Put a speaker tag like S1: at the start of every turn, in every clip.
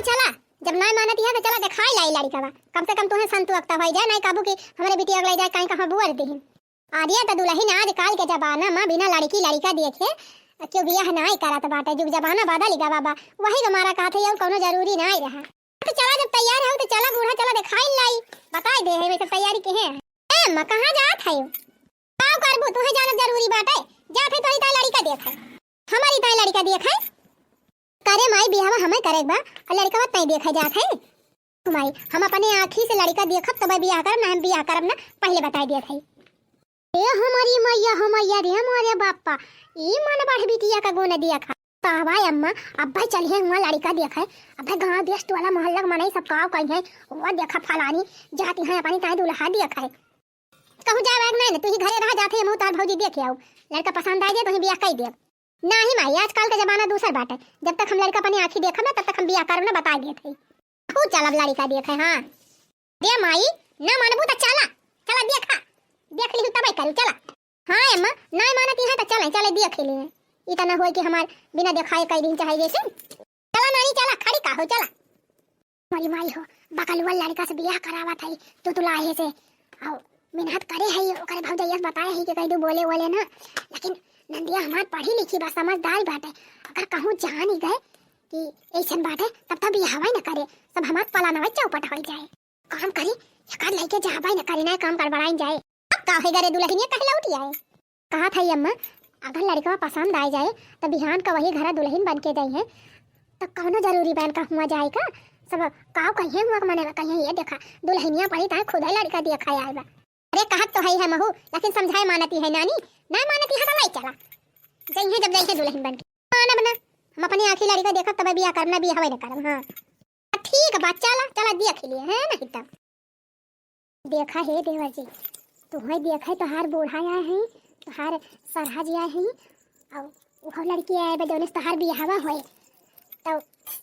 S1: चला, जब नहीं मानती है तो चला दिखाई लाई लड़का बा, कम से कम तुम्हें संतु अक्ता भाई जाए नहीं काबू की हमारे बेटी अगले जाए कहीं कहां बुआर दी आर्या तो दुल्हन आज काल के जमाना में बिना लड़की लड़का देखे क्यों बियाह नहीं करत बाटे, जुग जमाना बदल गया बाबा, वही हमारा कहा था कोनो जरूरी नहीं रहा। तो चला जब तैयार हो तो चला बूढ़ा चला दिखाई लाई बताई दे है सब तैयारी के है ए म कहां जात है का करबू तुहे जानब जरूरी बाटे जात है तो ही लड़का देख हमारी ताई लड़का देख है करे माई बियाह हमें करे बा और लड़का मत नहीं देखा जात है तुम्हारी हम अपने आँखी से लड़का देखब तब बियाह करब ना हम बियाह करब ना पहले बताई देत है ए हमारी मैया रे हमारे बापा ई मन बाढ़ बिटिया का गोने दिया खा भाई अम्मा अब भाई चलिए हुआ लड़का देखा है अब भाई गांव देश वाला मोहल्ला मनाई सब काव कहीं है वो देखा फलानी जाती है अपनी ताई दूल्हा देखा है कहूं जा बैग नहीं तू ही घरे रह जाते मुंह तार भौजी देखे आओ लड़का पसंद आ जाए तो ही बियाह कर दे नहीं माई आजकल का जमाना दूसरा बात है जब तक हम लड़का अपनी आंखी देखब ना तब तक हम बियाह करब ना बता दिए थे खूब चलब लड़का देखे हां दे माई ना मानबू तो चला चला देखा देख ली तब करू चला हां अम्मा नहीं मानती है तो चले चले देख लिए इतना होय कि हमार बिना दिखाए कई दिन चाहे जैसे चला नानी चला खड़ी का हो चला मारी माई हो बकलवा लड़का से बियाह करावा थई तो लाए से आओ मेहनत करे है ओकरे भौजैया बताए है कि कई दो बोले बोले ना लेकिन नंदिया हमार पढ़ी लिखी बा समझदार बात है अगर कहूं जान ही गए कि ऐसन बात है तब तक बियाह ना करे सब हमार पलाना चौपट हो जाए काम करी एकर लइके जाबाई ना करे ना काम गड़बड़ाई जाए अब काहे करे दुल्हनिया कहला उठी आए कहा था अम्मा अगर लड़का पसंद आ जाए तो बिहान का वही घर दुल्हन बन के गई है तो कौनो जरूरी बन का हुआ जाए का सब काव कहिए हुआ मने कहिए ये देखा दुल्हनिया पड़ी ता खुद ही लड़का देखा आए बा अरे कहत तो है महू लेकिन समझाए मानती है नानी ना मानती है तो लाई चला जइए जब जाइए दुल्हन बन के माना बना हम अपनी आंखी लड़का देखब तब बियाह करना बियाह ना करब हां ठीक है बात चला चला देख लिए है नहीं तब देखा है देवर जी तुम्हें देखा तो हार बूढ़ा आया है तो हार सरहा जी आए हैं और वो लड़की आए बे दोनों तो हार बियाहवा होए तो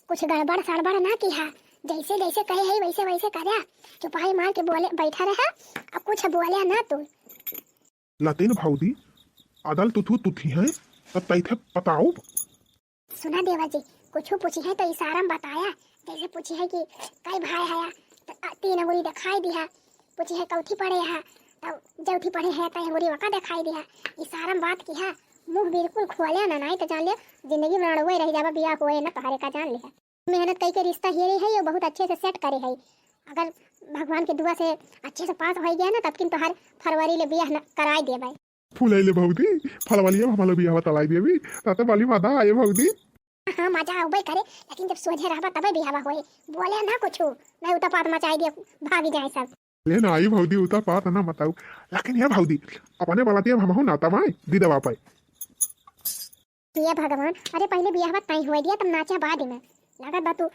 S1: कुछ गड़बड़ सड़बड़ ना किया जैसे जैसे कहे है वैसे वैसे करया चुपाई मार के बोले बैठा रहा अब कुछ बोले ना तू
S2: लतेन भाऊदी अदल तुथी है तब तैथे बताओ
S1: सुना देवा जी कुछ पूछी है तो इशारा में बताया जैसे पूछी है कि कई भाई है तो तीन अंगुली दिखाई दिया पूछी है कौथी पड़े है तो जौथी पड़े है तो अंगुली वका दिखाई दिया इशारा में बात किया मुंह बिल्कुल खोले ना नहीं तो जान ले जिंदगी में रणवे रह जावा बियाह होए ना तोहरे का जान ले मेहनत कई के रिश्ता ये है ये बहुत अच्छे से सेट करे है अगर भगवान के दुआ से अच्छे से पास हो गया ना तब किन तोहर फरवरी ले बियाह कराई देबे
S2: फुलैले भाऊदी फलवालिया हमारा बियाह तलाई देबी ताते वाली मादा आए भाऊदी
S1: हां मजा आवे करे लेकिन जब सोझे रहबा तबे बियाह होए बोले ना कुछ नहीं उता पात मचाई दे भाग जाए सब
S2: ले ना आई भाऊदी उता पात ना बताऊ लेकिन ये भाऊदी अपने बलाती हम हो ना तमाई दी दवा पाई
S1: ये भगवान अरे पहले बियाह बात नहीं हुए दिया तब नाचा बाद में लागत बा तू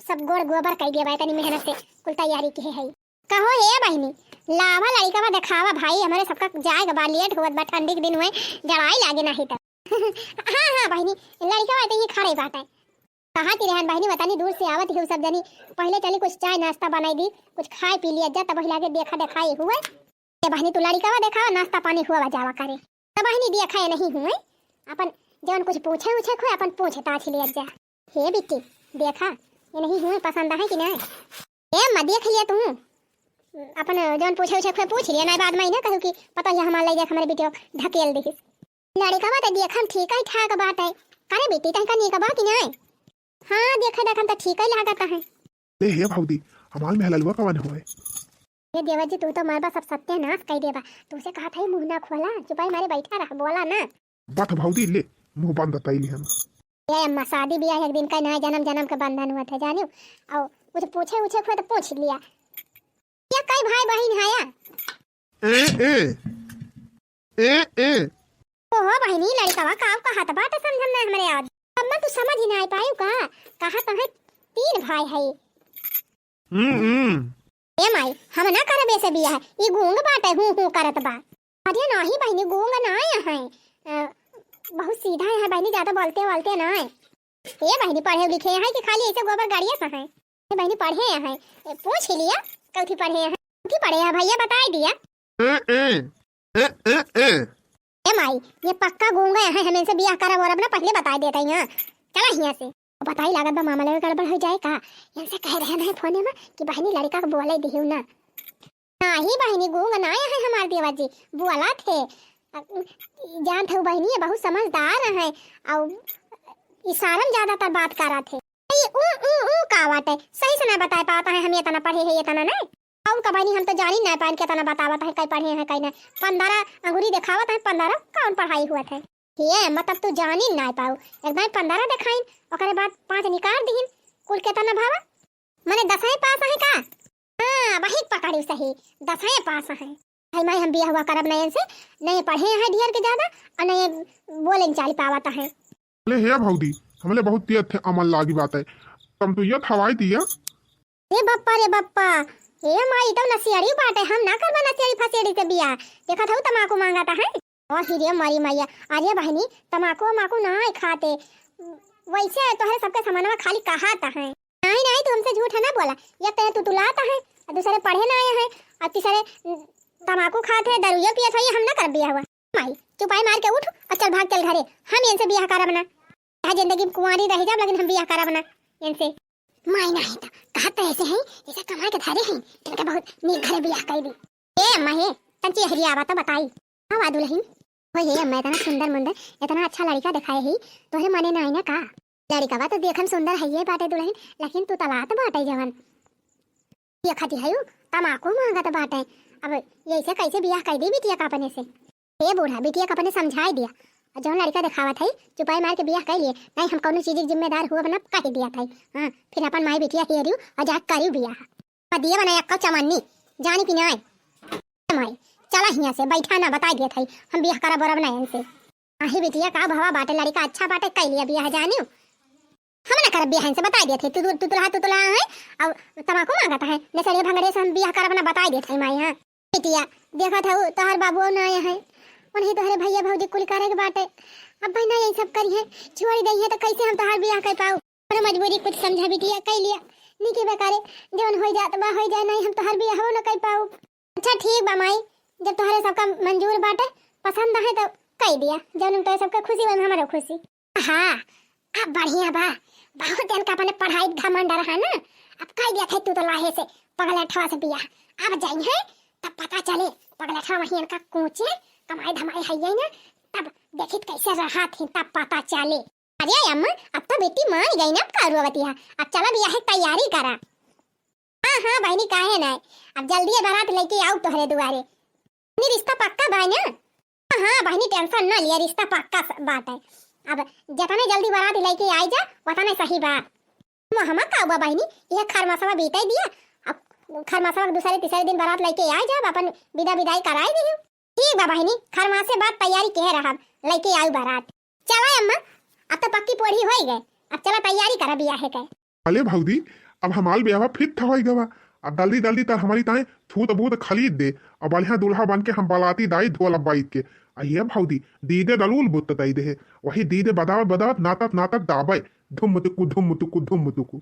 S1: सब गोड़ गोबर कई देबा तनी मेहनत से कुल तैयारी के है कहो हे बहनी लावा लड़का बा दिखावा भाई हमारे सबका जाएगा बा लेट होत बा ठंडी के दिन हुए जवाई लागे नहीं त हां हां बहनी लड़का बा ये खड़े बात है कहां की रहन बहनी बतानी दूर से आवत ही सब जनी पहले चली कुछ चाय नाश्ता बनाई दी कुछ खाए पी लिया जा तब लागे देखा दिखाई हुए ये बहनी तू लड़का बा दिखावा नाश्ता पानी हुआ जावा करे तब बहनी देखा नहीं हुए अपन जवन कुछ पूछे उछे को अपन पूछे ताछ लिया जा हे बिट्टी देखा ये नहीं हुए पसंद है कि नहीं ए म देख लिया तू अपन जवन पूछे उछे को पूछ लिया नहीं बाद में ना कहू कि पता है हमारे ले देख हमारे बेटी ढकेल दी लड़का बात देखम ठीक है ठाक बात है करे बेटी तन का नहीं का बात नहीं हां देखा देखम तो ठीक है लागत है
S2: ले हे भाऊदी हमाल में हलवा कवन होए
S1: ये देवर जी तू तो मारबा सब सत्यानाश कई देबा तुसे कहा था मुंह ना खोला चुपाई मारे बैठा रह बोला ना
S2: बात भाऊदी ले मुंह बंद तैली हम
S1: ये अम्मा शादी ब्याह एक दिन का ना जन्म जन्म का बंधन हुआ था जानियो और कुछ पूछे उछे को तो पूछ लिया ये कई भाई बहन है
S2: ए
S1: ओ हो बहनी लड़का का कहा था बात समझम ना हमरे याद अम्मा तू समझ ही ना पायू का कहा तो है तीन भाई है ए माई हम ना करबे से बियाह ई गूंग बात है हूं करत बा अरे नहीं बहनी गूंग ना है बहुत सीधा है बहनी ज्यादा बोलते ना है ये बहनी पढ़े लिखे है कि खाली ऐसे गोबर गाड़िया सा है ये बहनी पढ़े है पूछ लिया कौथी पढ़े है कौथी पढ़े है भैया बता दिया ए माई ये पक्का गूंगा है हम इनसे बियाह करा और अपना पहले बता देते हैं चला यहां से पता ही लागत बा मामला में गड़बड़ हो जाए का। इनसे कह रहे हैं फोने में कि बहनी लड़का को बोले दिहियो ना। नहीं बहनी गूंग ना है हमार देवा जी, बोला थे जानते हो बहनी ये बहुत समझदार है और इशारा में ज्यादातर बात करा थे। ये ऊ का बात है, सही से ना बता पाता है। हम ये तना पढ़े है ये तना नहीं और का बहनी हम तो जानी ना पान के तना बतावत है कई पढ़े हैं कई नहीं। 15 अंगूरी दिखावत है, 15 कौन पढ़ाई हुआ थे ये मतलब तू जानी ना पाऊ। एकदम 15 दिखाइन ओकरे बाद 5 निकाल दीन कुल के तना भावा माने 10 पास है का। हां वही पकड़ी सही 10 पास है। भाई मैं हम बिया हुआ करब नयन से नहीं पढ़े हैं ढेर के ज्यादा और नहीं बोले चाली पावता है।
S2: ले हे भौदी हमले बहुत तेज थे अमल लागी बात है तुम तो ये थवाई दिया।
S1: रे बप्पा हे माई तो नसियड़ी बाटे हम ना करबा नसियड़ी फसेड़ी से बिया देखा था तमाकू मांगाता है। और हिरे मारी मैया अरे बहनी तमाकू माकू ना खाते वैसे तोहरे सबके सामानवा खाली कहाता है। नहीं तू हमसे झूठ है ना बोला। एक तो तू तुलाता है और दूसरे पढ़े ना आए हैं और तीसरे तमाकू खाते हैं दारू पियत है। हम ना कर बिया हुआ माई चुपाई मार के उठ और चल भाग चल घरे। हम इनसे बियाह करब ना चाहे जिंदगी में कुंवारी रह जाब लेकिन हम बियाह करब ना इनसे। माई नहीं था कहा तो ऐसे हैं जैसे कमाए के धरे हैं इनका बहुत नीक घरे बियाह कर दी। ए महे तंची हरिया आवा तो बताई हां वादुल ही हो ये मैं इतना सुंदर मुंदर इतना अच्छा लड़का दिखाए ही तोरे मने ना आई ना का। लड़का बा तो देखन सुंदर है ये बाटे दुल्हन लेकिन तू तलात बाटे जवन ये खाती है तमाकू मांगत बाटे। अब ये से कैसे बियाह कर दी बिटिया का अपने से। ए बूढ़ा बिटिया का अपने समझाई दिया और जो लड़का दिखावत है चुपाई मार के बियाह कर लिए नहीं हम कौनो चीज की जिम्मेदार हुआ बना कह दिया था। हां फिर अपन माई बिटिया हेरियो और जा करियो बियाह दिए बना एक चमन्नी जानी कि नहीं माई चला हिया से बैठा ना बता दिया था हम बियाह करा बरब ना इनसे। आही बिटिया का भवा बाटे लड़का अच्छा बाटे कर लिया बियाह जानियो हम ना करब बियाह इनसे बता दिए थे। तू तुला है और तमाकू मांगता है नसरे भंगड़े से हम बियाह करब ना बता दिए थे माई। हां बिटिया देखा था तोहर बाबू ना आए हैं उन्हें तोहरे भैया भौजी कुल करे के बाटे। अब भाई ना ये सब करी है छोड़ दई है तो कैसे हम तोहर बियाह कर पाऊ। और मजबूरी कुछ समझा बिटिया कर लिया नीके बेकारे जवन हो जात बा हो जाए नहीं हम तोहर बियाह हो ना कर पाऊ। अच्छा ठीक बा माई जब तोहरे सबका मंजूर बाटे पसंद है तो कह दिया जवन तो सबका खुशी हो हमारे खुशी। हां अब बढ़िया बा बहुत दिन का अपने पढ़ाई घमंड रहा ना अब कह दिया थे तू तो लाहे से पगलेठवा से बियाह अब जाई है तब पता चले पगलेठवा वही इनका कोचे कमाई धमाई है ये ना तब देखित कैसे रहा थी तब पता चले। अरे अम्मा अब तो बेटी मान गई ना अब कारुवतिया अब चला बियाह की तैयारी करा। हां बहनी काहे ना अब जल्दी बारात लेके आओ तोहरे दुआरे नी रिश्ता पक्का बा ना। हां बहनी टेंशन ना लिया रिश्ता पक्का बात है अब जतने जल्दी बारात लेके आई जा उतने सही बात। हम का बा बहनी ये खरमासवा बीते दिया अब खरमासवा दूसरे तीसरे दिन बारात लेके आई जा अपन विदाई कराई दी। ठीक बा बहनी खरमासे बाद तैयारी कह रहा लेके आई बारात। चला अम्मा अब तो पक्की पोड़ी हो गए अब चला तैयारी करा बियाह के।
S2: अले भौदी अब हमाल ब्याह फिट थवाई गवा अब जल्दी तर हमारी ताए थूत बूत खरीद दे और बढ़िया दूल्हा बन के हम बलाती दाई धोल बाइक के ये भौदी दीदे दलूल बुत दई दे वही दीदे बदावत नाटक दाबे धुम तुकु।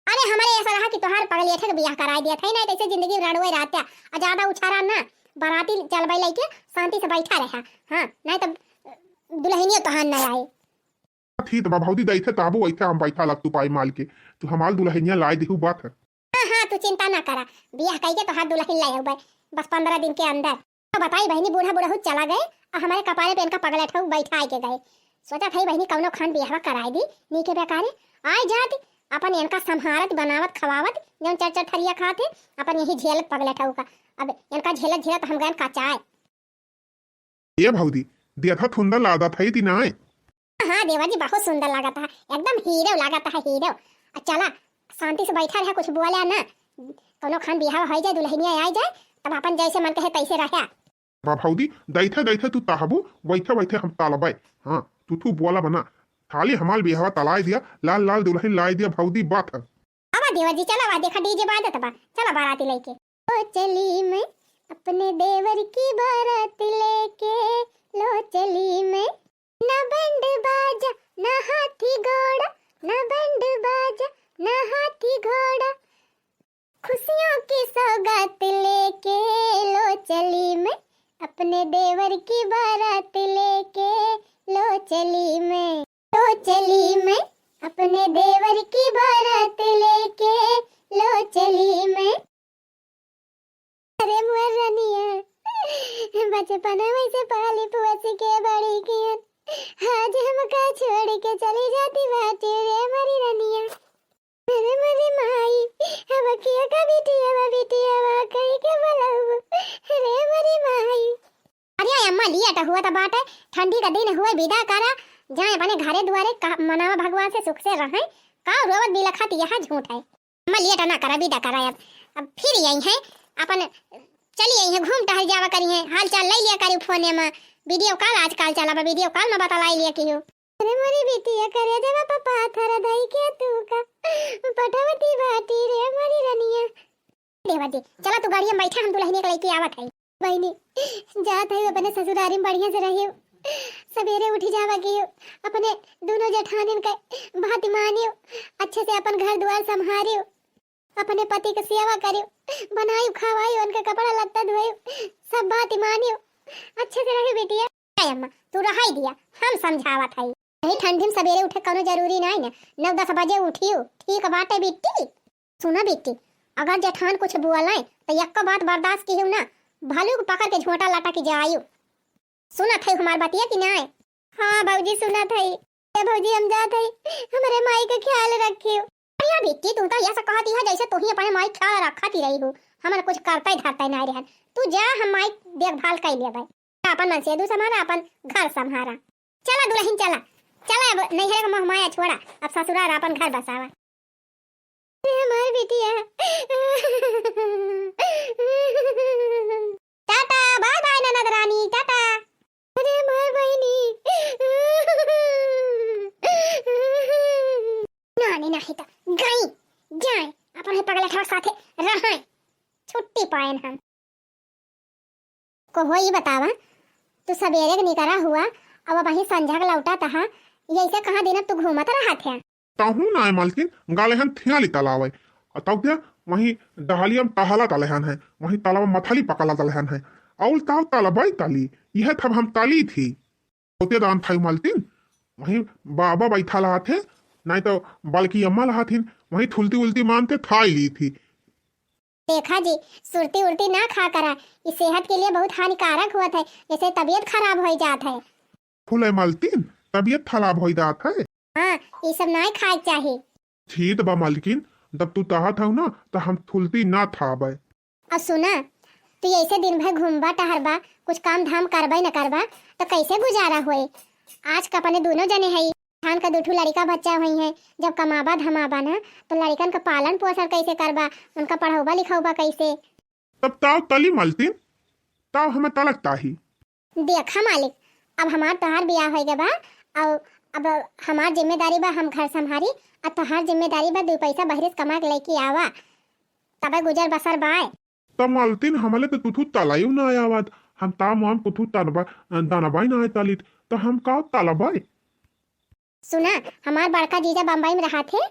S1: अरे हमारे ऐसा रहा कि तोहार पगलेठे के बियाह कराई दिया था नहीं तो ऐसे जिंदगी रणवे रहता और ज्यादा उछारा ना बाराती चलबई लेके शांति से बैठा रहा। हां नहीं तो दुल्हनिया तोहार न आए।
S2: ठीक बा भौदी दैथे ताबू ऐसे हम बैठा लग तू पाई माल के तू हमाल दुल्हनिया लाई देहु बात है।
S1: हां तू चिंता ना करा बियाह कई के तोहार दुल्हन लाई आऊ बस 15 दिन के अंदर। तो बताई बहनी बूढ़ा हो चला गए और हमारे कपारे पे इनका पगलेठा बैठा के गए सोचा था बहनी कौनो खान बियाह कराई दी नीके बेकारे आए जाती अपन इनका संहारत बनावत खवावत जौन चर थरिया खाते अपन यही झेलत पगलेठा का अब इनका झेलत हम गए कचाए।
S2: ये भौदी देखा सुंदर लादा था ती ना।
S1: हां देवा जी बहुत सुंदर लगा था एकदम हीरो लगा था हीरो। चला शांति से बैठा रहा कुछ बोला ना कोनो खान बियाह हो जाए दुल्हनिया आ जाए तब अपन जैसे मन कहे तैसे रहा।
S2: बा भौदी दैथे तू ताहबू बैठे हम तालबाई। हां तू बोला बना खाली हमाल बियाह तलाई दिया लाल दुल्हन लाई दिया भौदी बात है।
S1: अब देवा जी चला वा देखा डीजे बाजत बा चला बाराती लेके ओ चली मैं अपने देवर की बारात लेके लो चली मैं ना बंड बाजा ना हाथी घोड़ा ना बंड बाजा ना हाथी घोड़ा खुशियों की सौगात लेके लो चली मैं अपने देवर की बारात लेके लो चली मैं अपने देवर होई जाती बाटे रे मरी रनिया अरे मरी माई अब किया का बिटिया कहीं के बलाऊ रे मरी माई। अरे अम्मा लिया हुआ था बात है ठंडी का दिन हुआ विदा करा जाए अपने घरे दुआरे मनावा भगवान से सुख से रहे का रोवत बिलखत यहाँ झूठ है अम्मा लिया ना करा विदा करा अब फिर यही है अपन चली यही है घूम टहल जावा करी है हाल चाल ले लिया करी फोन में वीडियो कॉल आजकल चला वीडियो कॉल में बता लाई लिया कि अरे मोरी बिटिया करे देवा पापा थारा दाई के तू का पटावती बाटी रे मोरी रनिया देवा दे चला तू गाड़ी में बैठा हम दुल्हन के लेके आवत है बहनी जात है अपने ससुरारी में बढ़िया से रहियो सवेरे उठी जावा की अपने दोनों जेठानिन के बात मानियो अच्छे से अपन घर द्वार संभालियो अपने पति के सेवा करियो बनाई खवाई उनके कपड़ा लत्ता धोइयो सब बात मानियो अच्छे से रहे बेटिया अम्मा तू रहाई दिया हम समझावत है नहीं ठंडी में सवेरे उठे कोनो जरूरी नहीं ना 9-10 बजे उठियो ठीक बात है बेटी सुना बेटी अगर जेठान कुछ बोलाए तो यक्का बात बर्दाश्त की ना भालू को पकड़ के झोटा लाटा के जायो सुना थे हमार बातिया कि नहीं हाँ भौजी सुना थे भौजी हम जात है हमारे माई का ख्याल रखियो अरे बेटी तू तो ऐसा कहती है जैसे तू ही अपने माई ख्याल रखती रही हो हमारा कुछ करता ही धरता नहीं रहन तू जा हम माई देखभाल कर ले भाई अपन मन से संभाला अपन घर संभाला चला दुल्हन चला चला अब नहीं है मोह माया छोड़ा अब ससुराल अपन घर बसावा हमारी बेटिया टाटा बाय बाय ननद रानी टाटा अरे माय बहनी नानी नहीं तो गई जाए अपन पगला ठोर साथे रहे छुट्टी पाएन हम को होई बतावा तू सवेरे के निकरा हुआ अब वही संझा के लौटा तहा ऐसे कहाँ दिन तू घूमत रहा थे
S2: ताहू ना मालकिन गालेहन थियाली तलावे तब क्या वही डहालियम टहला तलहन है वही तालाब मथली पकला तलहन है और ताव तालाबाई ताली यह तब हम ताली थी होते दान था मालकिन वही बाबा बैठा रहा थे नहीं तो बल्कि अम्मा रहा थी वही थुलती उल्टी मानते था ली थी
S1: देखा जी सुरती उल्टी ना खा करा इस सेहत के लिए बहुत हानिकारक हुआ था जैसे तबीयत खराब हो जाता है
S2: फुले मालकिन तबीयत खराब हो जाता है
S1: हाँ ये सब नहीं खाए चाहिए
S2: ठीक बा मालकिन जब तू तहा था ना तो हम थुलती ना था भाई
S1: अब सुना तू ऐसे दिन भर घूमबा टहरबा कुछ काम धाम करबा न करबा तो कैसे गुजारा होए आज का अपने दोनों जने है खान का दूठू लड़का बच्चा हुई है जब कमाबा धमाबा ना तो लड़कन का पालन पोषण कैसे करबा उनका पढ़ाऊबा लिखाऊबा कैसे
S2: तब ताव तली मालकिन ताव हमें तलकता ही
S1: देखा मालिक अब हमार तोहार ब्याह हो गया बा और अब हमार जिम्मेदारी बा हम घर संभारी और तोहार जिम्मेदारी बा 2 पैसा बहरिस कमा के लेके आवा तब गुजर बसर बाय
S2: तब मालकिन हमले तो तुथु तलायु ना आयावत हम ताम हम कुथु तनबा दानबाई ना तालित तो हम का तलबाई
S1: सुना हमार बड़का जीजा बम्बई में रहा थे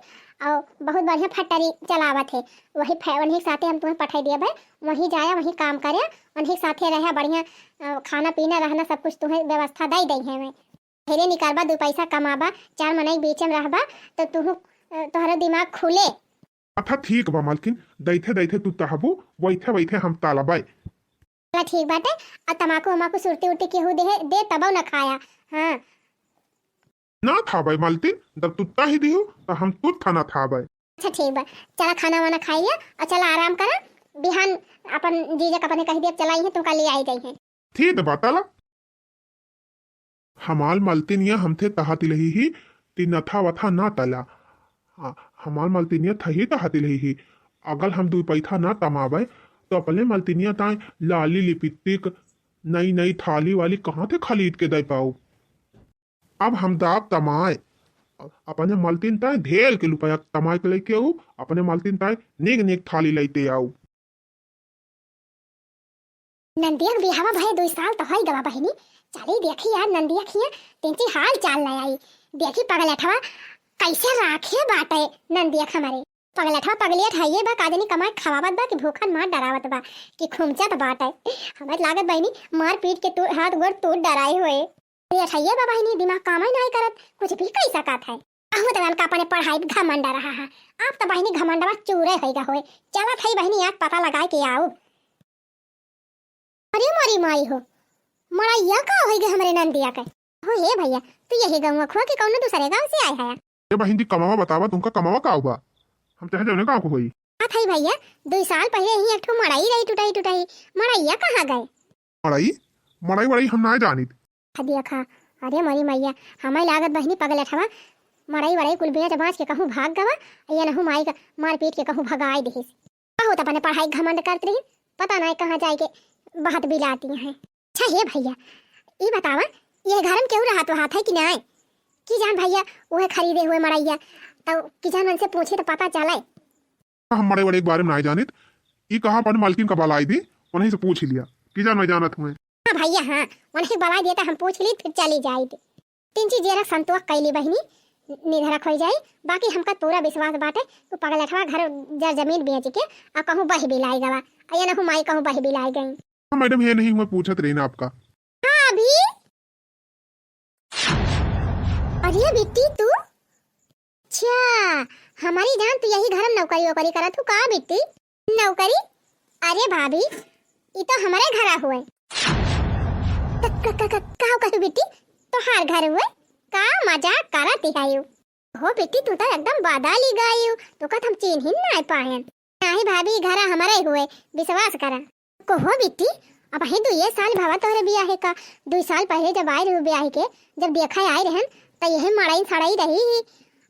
S1: और बहुत बढ़िया फैक्ट्री चलावा थे वही साथे हम तुम्हें पठाई दिया भाई वहीं जाया वहीं काम करे वहीं साथे रहा बढ़िया खाना पीना रहना सब कुछ तुम्हें व्यवस्था दे दी है मैं फिर निकालबा 2 पैसा कमाबा 4 मनाई बीच में रहबा तो तुम्हारा दिमाग खुले
S2: अच्छा ठीक बा मालकिन दैथे दैथे तू तहबू वैथे वैथे हम तलबाई
S1: चला ठीक बात है और तमाकू वमाकू सुरती उर्ती केहू दे तब न खाया हाँ
S2: ना था भाई मालकिन जब तू तही दियो तो हम तू था ना था भाई
S1: अच्छा ठीक बा चला खाना वाना खाइए और चला आराम करा बिहान अपन जीजा का अपने कह दिया चलाई है तुम का ले आई गई है
S2: ठीक बताला हमाल मलतिनिया हमथे तहातिलही ही तिनथा वथा ना तला हमाल मलतिनिया थही तहातिलही ही अगल हम 2 पैसा ना तमावे तो अपने मलतिनिया ताए लाली लिपिस्टिक नई नई थाली वाली कहाँ थे खरीद के दे पाऊ अब हम दाब तमाए अपने मलतिन ताए ढेर के रुपया तमाए के लेके आऊ अपने मलतिन ताए नेक नेक थाली लेते आऊ
S1: नंदिया बिहावा भय 2 साल तो होई गवा बहिनी चली देखी यार नंदिया खिया तेंची हाल चाल ले आई देखी पगलठवा कैसे राखे बाटे नंदिया हमारे पगलठवा पगलियत है बा कादनी कमाई खवावत बा कि भूखन मार डरावत बा कि खुमचत बाटे हमें लागत बहिनी मार पीट के हाथ गोड़ तोड़ डराए हुए ये है बा बहिनी दिमाग काम ही नहीं करत कुछ भी कह सकत है अहू तवन का अपने पढ़ाई घमंड रहा है आप तो बहिनी घमंडवा चूरे होइगा होए चलत है बहिनी आज पता लगा के आओ अरे मोरी माई हो मोरा या का होइगे हमरे नंदिया के हो हे भैया तू यही गाँव खो कि कौन दूसरे गाँव से आया है?
S2: ए बहन जी कमावा बतावा तुमका कमावा का हुआ हम चाहे जौने का होई
S1: हाँ थई भैया 2 साल पहले ही एक ठो मड़ाई रही टूटाई मड़ाइया कहाँ गए?
S2: मड़ाई मड़ाई वड़ाई हम ना जानी
S1: दिया खा अरे मरी मैया हमारी लागत बहनी पगल ठवा मड़ाई वड़ाई कुल बेच बाँच के कहूँ भाग गवा या नहू माई का मार पीट के कहूँ भगाए दिहिस बहुत अपने पढ़ाई घमंड करती रही पता नहीं कहाँ जाए के बात बिलाती हैं। अच्छा हे भैया ये बतावा ये घर में क्यों रहा तो हाथ है कि नहीं कि जान भैया वह खरीदे हुए मड़ैया तो कि जान उनसे पूछे तो पता चले।
S2: हम मड़ाई वड़ाई के बारे में नहीं जानित ई कहा अपन मालकिन का बाल आई थी उन्हीं से पूछ लिया कि जान मैं जानत हुए।
S1: हाँ भैया हाँ उन्हें बला दिया था हम पूछ ली फिर चली जाए 3 चीज जरा संतोष कैली बहनी निधरक हो जाए बाकी हमका पूरा विश्वास बाटे तू पगल अठवा घर जर जमीन बेच के और कहूँ बही बिलाई गवा या ना माई कहूँ बही बिलाई गई।
S2: मैडम ये नहीं हुआ पूछत रही ना आपका।
S1: हाँ अभी अरे बिट्टी तू अच्छा हमारी जान तू यही घर में नौकरी वोकरी करा तू का बिट्टी नौकरी? अरे भाभी ये तो हमारे घर हुए का कहू बिट्टी तो हर घर हुए का मजाक करती है यू हो बिट्टी तू तो एकदम बदल ही गई तो का हम चिन्ह ही नहीं पाए नहीं भाभी घर हमारे हुए विश्वास करा को हो बिट्टी अब ही 2 साल भावा तोहरे बियाह है का 2 साल पहले जब आए रहे ब्याह के जब देखा आए रहन तो यही मड़ाई छड़ाई रही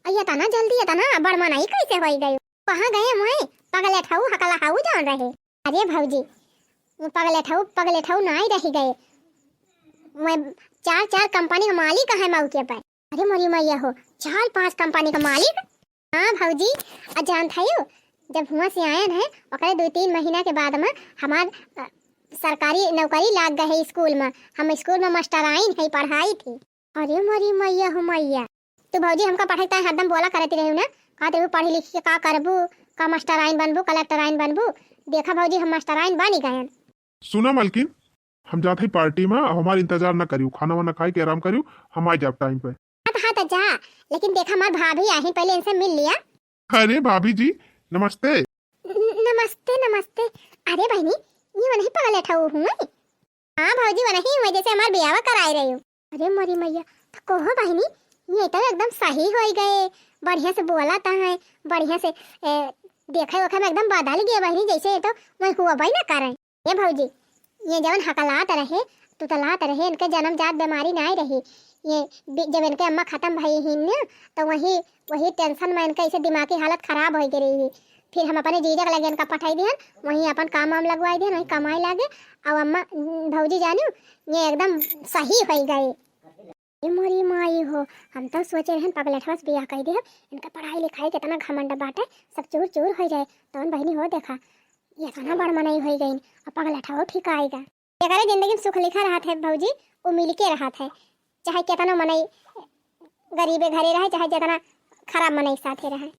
S1: ये तना जल्दी ये तना बड़मा नहीं कैसे हो गई कहाँ गए मैं पगले ठाऊ हकला हाऊ जान रहे। अरे भौजी पगले ठाऊ नहीं रह गए मैं 4 कंपनी का मालिक है मऊ के पे। अरे मरी मैया हो 4-5 कंपनी का मालिक। हाँ भौजी जान था यू जब हुआ से आए हैं और 2-3 महीना के बाद में हमार सरकारी नौकरी लाग गए स्कूल में हम स्कूल में मास्टराइन है पढ़ाई थी। अरे मरी मैया हो मैया तो भौजी हमका पढ़ाई हरदम बोला करती रही ना कहते हो पढ़ी लिख के का करबू का मास्टराइन बनबू कलेक्टराइन बनबू देखा भौजी हम मास्टराइन बनी गए।
S2: सुना मालकिन हम जाते पार्टी में हमारे इंतजार न करियो खाना वाना खाए के आराम करियो हम आ जाब टाइम पे।
S1: हाँ तो जा लेकिन देखा हमार भाभी आई पहले इनसे मिल लिया।
S2: अरे भाभी जी नमस्ते।
S1: नमस्ते नमस्ते। अरे बहनी ये नहीं पगल ठाऊ हूँ। हाँ भौजी वो नहीं हुए जैसे हमारे ब्याह कराए रही हूँ। अरे मरी मैया तो कहो बहनी ये तो एकदम सही हो गए बढ़िया से बोला था है बढ़िया से देखा वखा में एकदम बदल गया बहनी जैसे तो मैं हुआ भाई ना कर ये भौजी ये जवन हकलात रहे तू तलात रहे इनके जन्म जात बीमारी नहीं रही ये जब इनके अम्मा खत्म भई ही न तो वही टेंशन में इनका इसे दिमागी हालत खराब हो गई फिर हम अपने जीजा के लगे इनका पठाई दिहन वहीं अपन काम वाम लगवाई दिहन वहीं कमाई लागे और अम्मा भौजी जानू ये एकदम सही हो गए। मोरी माई हो हम तो सोचे रहन पगलठवा से बियाह कर दे इनका पढ़ाई लिखाई कितना घमंड बाटे सब चूर चूर हो जाए तो बहनी हो देखा ये तना बड़ मनाई हो गई और पगलठवा ठीक आएगा। ये जिंदगी में सुख लिखा रहा था भौजी वो मिल के रहा था चाहे कितना मनाई गरीबे घरे रहे चाहे जितना खराब मनाई साथे रहे।